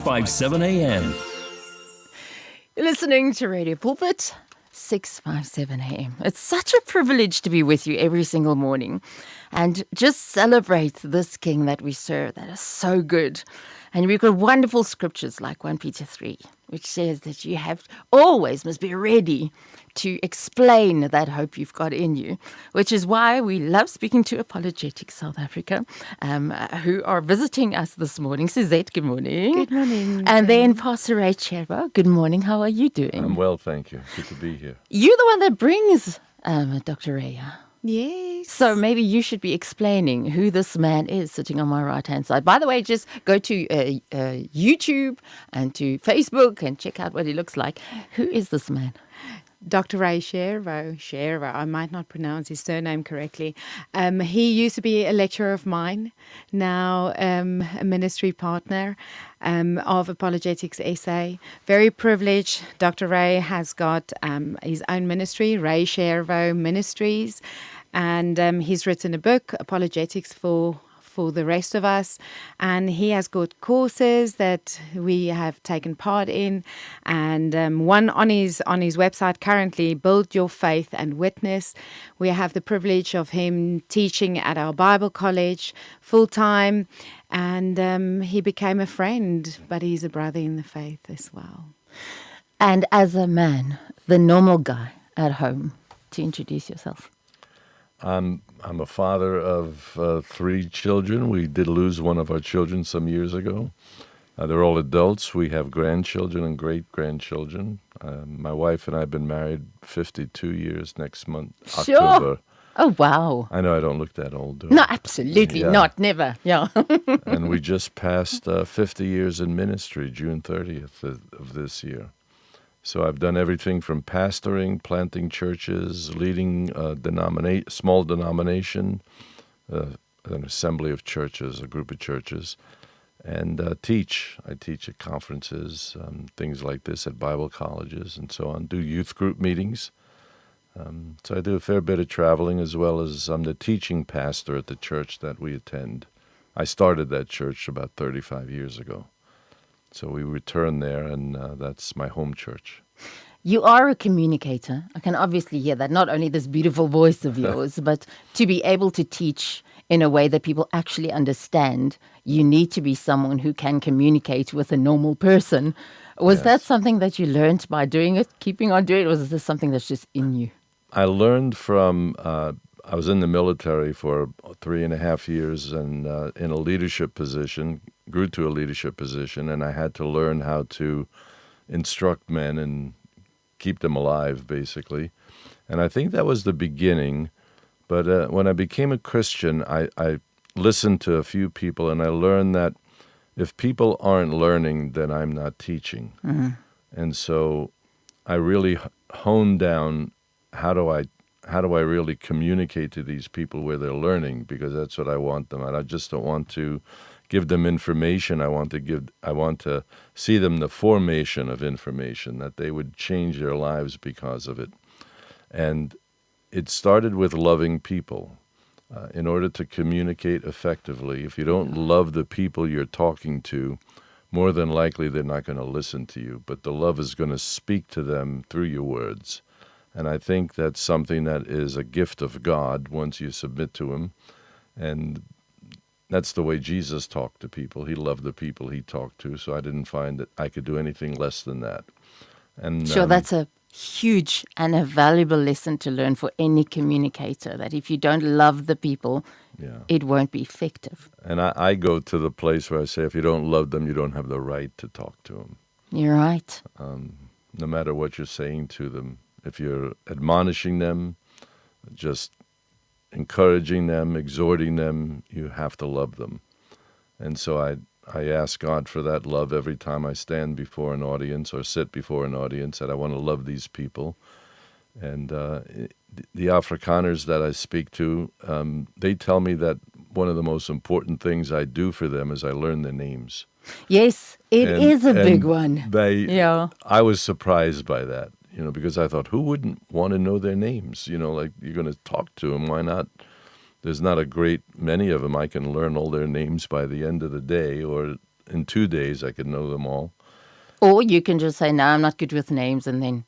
657 AM. You're listening to Radio Pulpit, 657 AM. It's such a privilege to be with you every single morning and just celebrate this King that we serve that is so good. And we've got wonderful scriptures like 1 Peter 3, which says that you have always must be ready to explain that hope you've got in you, which is why we love speaking to Apologetics South Africa, who are visiting us this morning. Suzette, good morning. Good morning. And then Pastor Ray Cherbo, good morning. How are you doing? I'm well, thank you. Good to be here. You're the one that brings Dr. Ray. Yes. So maybe you should be explaining who this man is sitting on my right-hand side. By the way, just go to YouTube and to Facebook and check out what he looks like. Who is this man? Dr. Ray Cherbo, I might not pronounce his surname correctly. He used to be a lecturer of mine, now a ministry partner of Apologetics SA. Very privileged. Dr. Ray has got his own ministry, Ray Cherbo Ministries, and he's written a book, Apologetics for the rest of us, and he has got courses that we have taken part in, and one on his website currently, Build Your Faith and Witness. We have the privilege of him teaching at our Bible college full time, and he became a friend, but he's a brother in the faith as well. And as a man, the normal guy at home, to introduce yourself. I'm a father of 3 children. We did lose one of our children some years ago. They're all adults. We have grandchildren and great-grandchildren. My wife and I have been married 52 years next month, Sure. October. Oh, wow. I know I don't look that old, do I? No, absolutely Yeah. not. Never. Yeah. And we just passed 50 years in ministry, June 30th of this year. So I've done everything from pastoring, planting churches, leading a small denomination, an assembly of churches, a group of churches, and teach. I teach at conferences, things like this at Bible colleges and so on, do youth group meetings. So I do a fair bit of traveling, as well as I'm the teaching pastor at the church that we attend. I started that church about 35 years ago. So we return there, and that's my home church. You are a communicator. I can obviously hear that. Not only this beautiful voice of yours, but to be able to teach in a way that people actually understand, you need to be someone who can communicate with a normal person. Was that something that you learned by doing it, keeping on doing it, or was this something that's just in you? I learned from, I was in the military for 3.5 years and in a leadership position, grew to a leadership position, and I had to learn how to instruct men and keep them alive, basically. And I think that was the beginning. But when I became a Christian, I listened to a few people, and I learned that if people aren't learning, then I'm not teaching. Mm-hmm. And so I really honed down how do I really communicate to these people where they're learning, because that's what I want them. And I just don't want to give them information. I want to see them the formation of information, that they would change their lives because of it. And it started with loving people. In order to communicate effectively, if you don't love the people you're talking to, more than likely they're not going to listen to you, but the love is going to speak to them through your words. And I think that's something that is a gift of God once you submit to Him. And that's the way Jesus talked to people. He loved the people He talked to, so I didn't find that I could do anything less than that. And Sure, that's a huge and a valuable lesson to learn for any communicator, that if you don't love the people, it won't be effective. And I go to the place where I say, if you don't love them, you don't have the right to talk to them. You're right. No matter what you're saying to them. If you're admonishing them, just encouraging them, exhorting them, you have to love them. And so I ask God for that love every time I stand before an audience or sit before an audience, that I want to love these people. And the Afrikaners that I speak to, they tell me that one of the most important things I do for them is I learn their names. Yes, it is a big one. I was surprised by that, because I thought, who wouldn't want to know their names? Like, you're going to talk to them, why not? There's not a great many of them I can learn all their names by the end of the day or in 2 days I could know them all. Or you can just say, no, I'm not good with names, and then,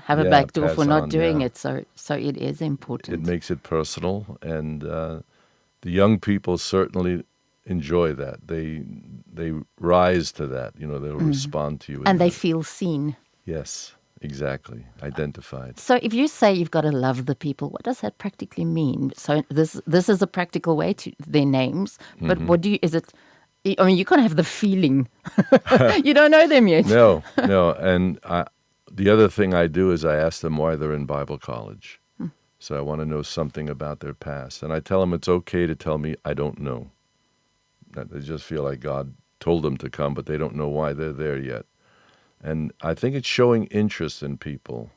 have a Yeah, backdoor for pass not on. doing Yeah, it. So it is it important. makes it personal, and the young people certainly enjoy that. They rise to that. They'll respond to you in And they that. feel seen. Yes, exactly. Identified. So if you say you've got to love the people, what does that practically mean? So this is a practical way to their names, but is it, I mean, you can't have the feeling. You don't know them yet. No, no. And the other thing I do is I ask them why they're in Bible college. So I want to know something about their past. And I tell them it's okay to tell me I don't know. That they just feel like God told them to come, but they don't know why they're there yet. And I think it's showing interest in people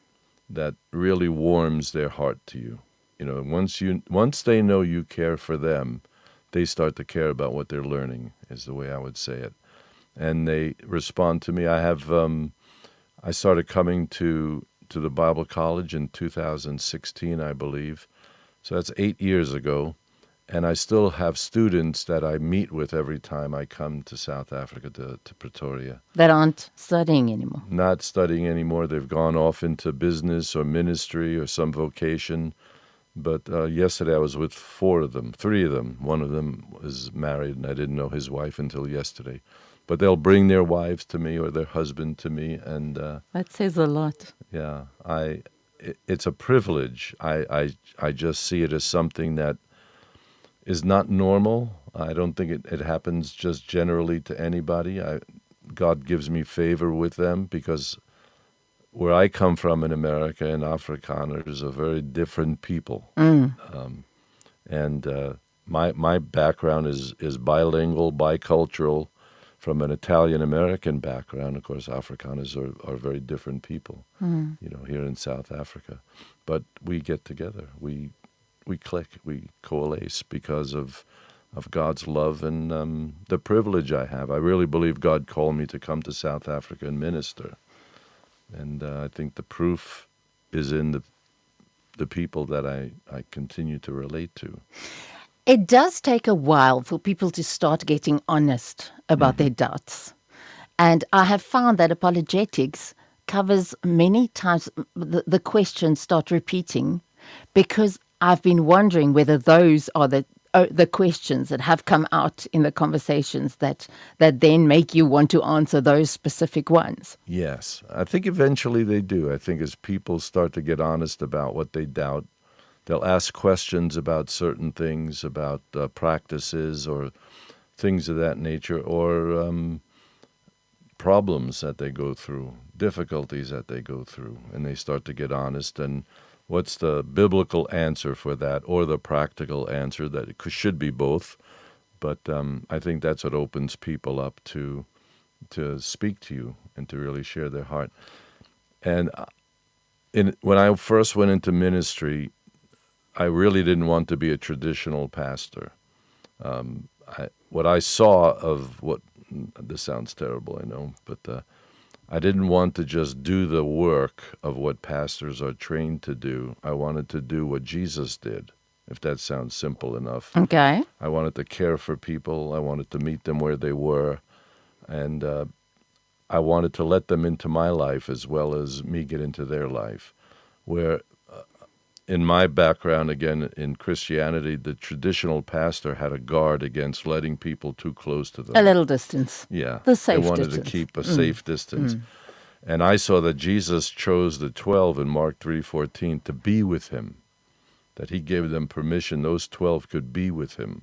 that really warms their heart to you. Once they know you care for them, they start to care about what they're learning, is the way I would say it. And they respond to me. I started coming to the Bible college in 2016, I believe. So that's 8 years ago. And I still have students that I meet with every time I come to South Africa, to Pretoria. That aren't studying anymore. Not studying anymore. They've gone off into business or ministry or some vocation. But yesterday I was with 4 of them, 3 of them. One of them was married, and I didn't know his wife until yesterday. But they'll bring their wives to me or their husband to me, and That says a lot. yeah, it's a privilege. I just see it as something that is not normal. I don't think it happens just generally to anybody. God gives me favor with them because where I come from in America and Afrikaners are very different people. And my background is bilingual, bicultural, from an Italian-American background. Of course, Afrikaners are very different people, here in South Africa. But we get together. We click. We coalesce because of God's love and the privilege I have. I really believe God called me to come to South Africa and minister. And I think the proof is in the people that I continue to relate to. It does take a while for people to start getting honest about their doubts. And I have found that apologetics covers many times the questions start repeating because I've been wondering whether those are the questions that have come out in the conversations that then make you want to answer those specific ones. Yes, I think eventually they do. I think as people start to get honest about what they doubt, they'll ask questions about certain things, about practices or things of that nature, or problems that they go through, difficulties that they go through, and they start to get honest. And what's the biblical answer for that, or the practical answer? That it should be both. But I think that's what opens people up to speak to you and to really share their heart. And when I first went into ministry, I really didn't want to be a traditional pastor. What I saw of this sounds terrible, I know, but I didn't want to just do the work of what pastors are trained to do. I wanted to do what Jesus did, if that sounds simple enough. Okay. I wanted to care for people. I wanted to meet them where they were. And I wanted to let them into my life as well as me get into their life. Where in my background, again, in Christianity, the traditional pastor had a guard against letting people too close to them. A little distance. Yeah. The safe They wanted distance. to keep a safe distance. And I saw that Jesus chose the 12 in Mark 3:14 to be with him, that he gave them permission. Those 12 could be with him.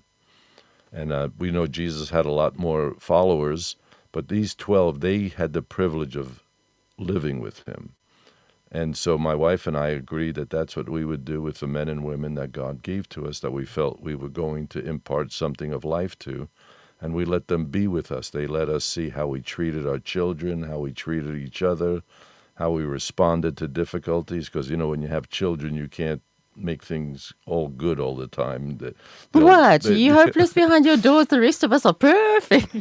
And we know Jesus had a lot more followers, but these 12, they had the privilege of living with him. And so my wife and I agreed that that's what we would do with the men and women that God gave to us, that we felt we were going to impart something of life to. And we let them be with us. They let us see how we treated our children, how we treated each other, how we responded to difficulties. Because, when you have children, you can't make things all good all the time. What? You hopeless behind your doors. The rest of us are perfect.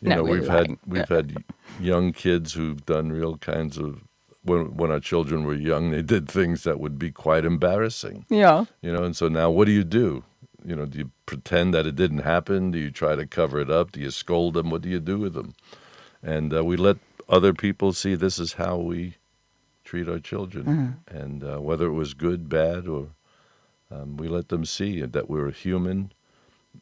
We've had young kids who've done real kinds of, when our children were young, they did things that would be quite embarrassing. Yeah. And so now what do? Do you pretend that it didn't happen? Do you try to cover it up? Do you scold them? What do you do with them? And we let other people see this is how we treat our children. And whether it was good, bad, or we let them see that we're human,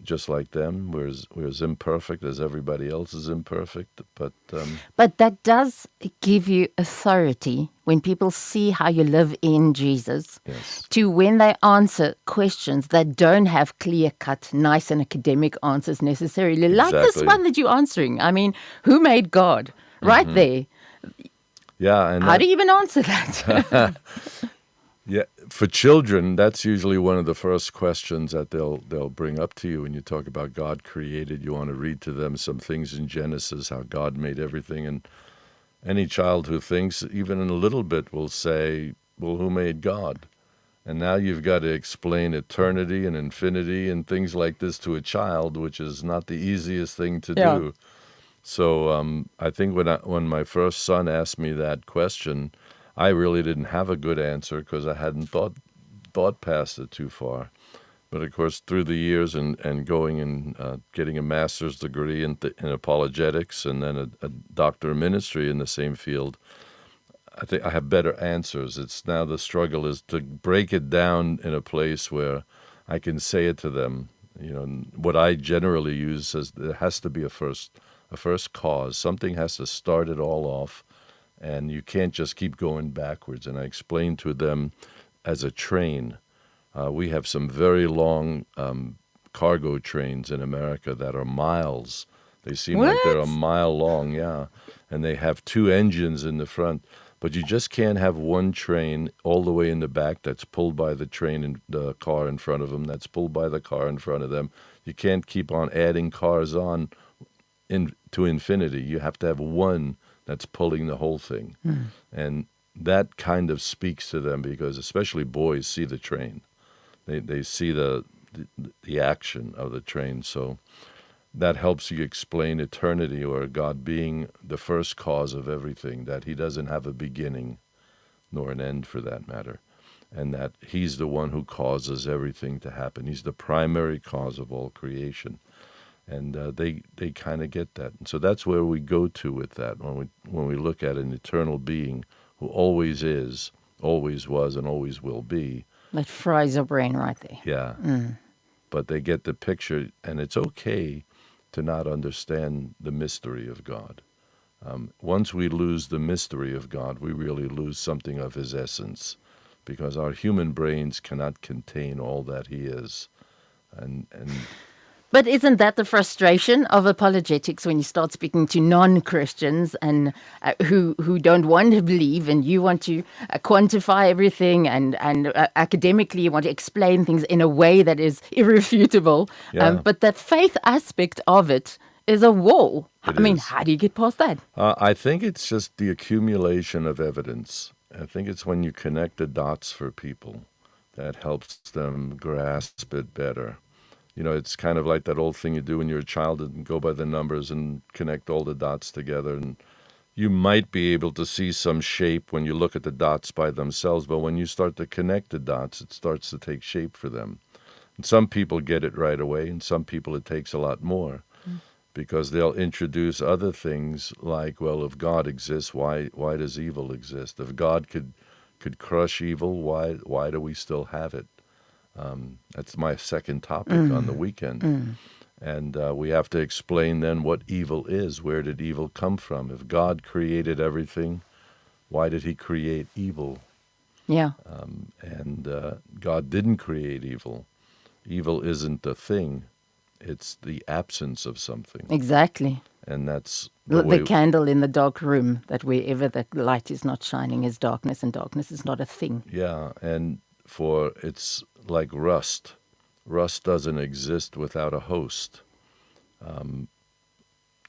just like them. We're as imperfect as everybody else is imperfect. But that does give you authority when people see how you live in Jesus, Yes. to when they answer questions that don't have clear-cut, nice and academic answers necessarily, like this Exactly. one that you're answering. I mean, who made God? Right there. Yeah, and How do you even answer that? yeah, for children, that's usually one of the first questions that they'll bring up to you when you talk about God created. You want to read to them some things in Genesis, how God made everything, and any child who thinks even in a little bit will say, "Well, who made God?" And now you've got to explain eternity and infinity and things like this to a child, which is not the easiest thing to Yeah. do. So I think when my first son asked me that question, I really didn't have a good answer because I hadn't thought past it too far. But of course, through the years and going and getting a master's degree in apologetics and then a doctor of ministry in the same field, I think I have better answers. It's now the struggle is to break it down in a place where I can say it to them. What I generally use is there has to be a first cause. Something has to start it all off, and you can't just keep going backwards. And I explain to them as a train. We have some very long cargo trains in America that are miles. They seem like they're a What? mile long, yeah. And they have two engines in the front. But you just can't have one train all the way in the back that's pulled by the train and the car in front of them, that's pulled by the car in front of them. You can't keep on adding cars on to infinity. You have to have one that's pulling the whole thing. And that kind of speaks to them because especially boys see the train. They see the action of the train. So that helps you explain eternity or God being the first cause of everything, that he doesn't have a beginning nor an end for that matter, and that he's the one who causes everything to happen. He's the primary cause of all creation. And they kind of get that. And so that's where we go to with that when we look at an eternal being who always is, always was, and always will be. That fries your brain right there. Yeah. But they get the picture, and it's okay to not understand the mystery of God. Once we lose the mystery of God, we really lose something of his essence, because our human brains cannot contain all that he is. And But isn't that the frustration of apologetics when you start speaking to non-Christians and who don't want to believe, and you want to quantify everything and academically you want to explain things in a way that is irrefutable. Yeah. But the faith aspect of it is a wall. It I mean, is. how do you get past that? I think it's just the accumulation of evidence. I think it's when you connect the dots for people that helps them grasp it better. It's kind of like that old thing you do when you're a child and go by the numbers and connect all the dots together. And you might be able to see some shape when you look at the dots by themselves, but when you start to connect the dots, it starts to take shape for them. And some people get it right away, and some people it takes a lot more. Because they'll introduce other things like, well, if God exists, why does evil exist? If God could crush evil, why do we still have it? That's my second topic on the weekend. And we have to explain then what evil is. Where did evil come from? If God created everything, why did he create evil? Yeah. And God didn't create evil. Evil isn't a thing. It's the absence of something. Exactly. And that's The candle in the dark room, that wherever the light is not shining is darkness, and darkness is not a thing. Yeah, and it's like rust. Rust doesn't exist without a host.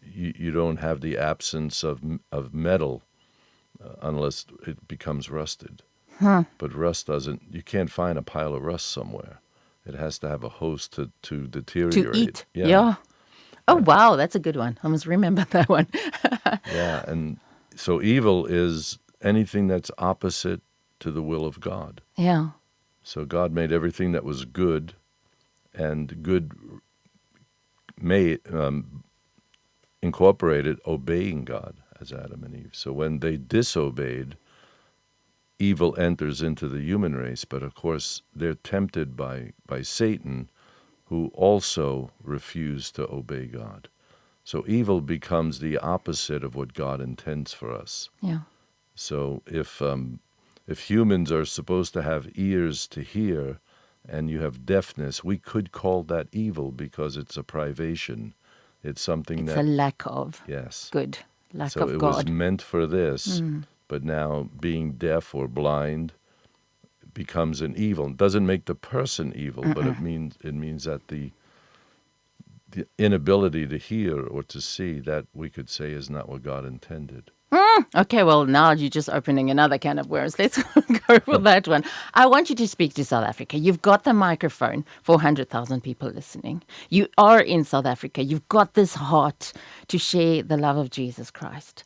You don't have the absence of metal unless it becomes rusted. But rust doesn't. You can't find a pile of rust somewhere. It has to have a host to deteriorate. To eat. Yeah. Oh, wow. That's a good one. I must remember that one. Yeah, and so evil is anything that's opposite to the will of God. Yeah. So God made everything that was good, and good incorporated obeying God as Adam and Eve. So when they disobeyed, evil enters into the human race, but of course they're tempted by Satan, who also refused to obey God. So evil becomes the opposite of what God intends for us. Yeah. So if humans are supposed to have ears to hear and you have deafness, we could call that evil because it's a privation. It's something It's that... a lack of Yes. good, lack So of it God. was meant for this, but now being deaf or blind becomes an evil. It doesn't make the person evil, but it means that the inability to hear or to see, that we could say is not what God intended. Okay, well, now you're just opening another can of worms. Let's go for that one. I want you to speak to South Africa. You've got the microphone, 400,000 people listening. You are in South Africa. You've got this heart to share the love of Jesus Christ.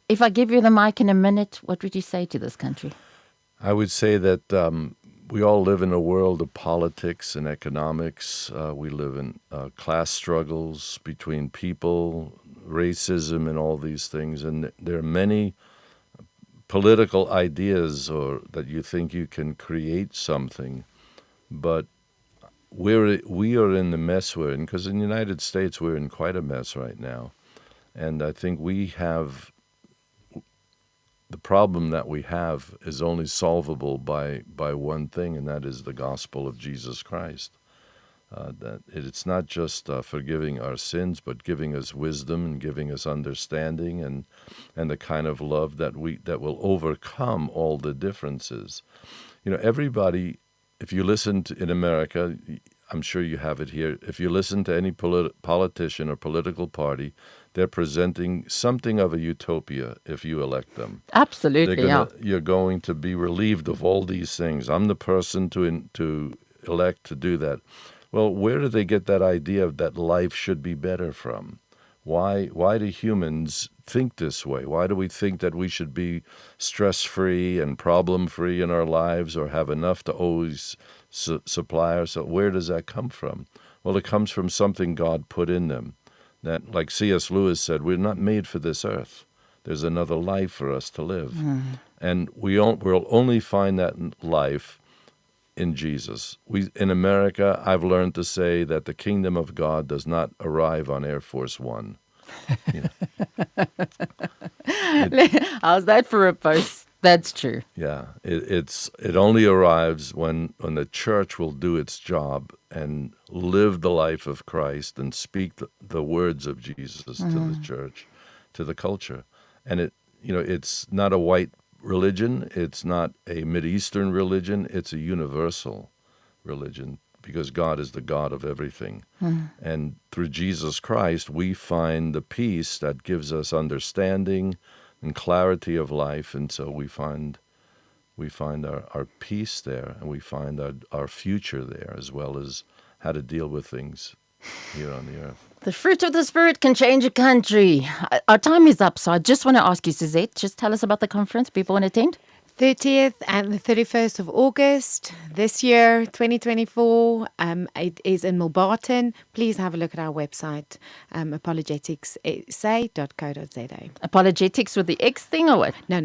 If I give you the mic in a minute, what would you say to this country? I would say that we all live in a world of politics and economics. We live in class struggles between people, racism, and all these things. And there are many political ideas or that you think you can create something, but we are in the mess we're in, because in the United States we're in quite a mess right now. And I think the problem that we have is only solvable by one thing, and that is the gospel of Jesus Christ. That it's not just forgiving our sins, but giving us wisdom and giving us understanding and the kind of love that will overcome all the differences. You know, everybody, if you listen to, in America, I'm sure you have it here, if you listen to any politician or political party, they're presenting something of a utopia if you elect them. Absolutely, You're going to be relieved of all these things. I'm the person to elect to do that. Well, where do they get that idea of that life should be better from? Why do humans think this way? Why do we think that we should be stress-free and problem-free in our lives or have enough to always supply ourselves? Where does that come from? Well, it comes from something God put in them. That, like C.S. Lewis said, we're not made for this earth. There's another life for us to live. And we'll only find that life in Jesus. In America, I've learned to say that the kingdom of God does not arrive on Air Force One. You know. How's that for a post? That's true. Yeah, it only arrives when the church will do its job and live the life of Christ and speak the words of Jesus to the church, to the culture. And it's not a white religion, it's not a Mideastern religion, it's a universal religion, because God is the God of everything. And through Jesus Christ, we find the peace that gives us understanding and clarity of life, and so we find our peace there, and we find our future there, as well as how to deal with things here on the earth. The fruit of the Spirit can change a country. Our time is up, so I just want to ask you, Suzette, just tell us about the conference people want to attend. 30th and the 31st of August this year, 2024. It is in Milbarton. Please have a look at our website, apologeticsa.co.za. Apologetics with the X thing or what? No.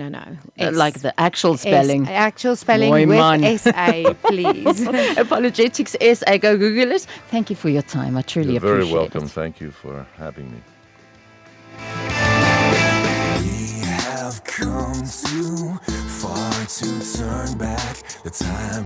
Like the actual spelling. Actual spelling Mooi with man. S-A, please. Apologetics SA. Go Google it. Thank you for your time. I truly You're appreciate it. very welcome. Thank you for having me. Come too far to turn back the time.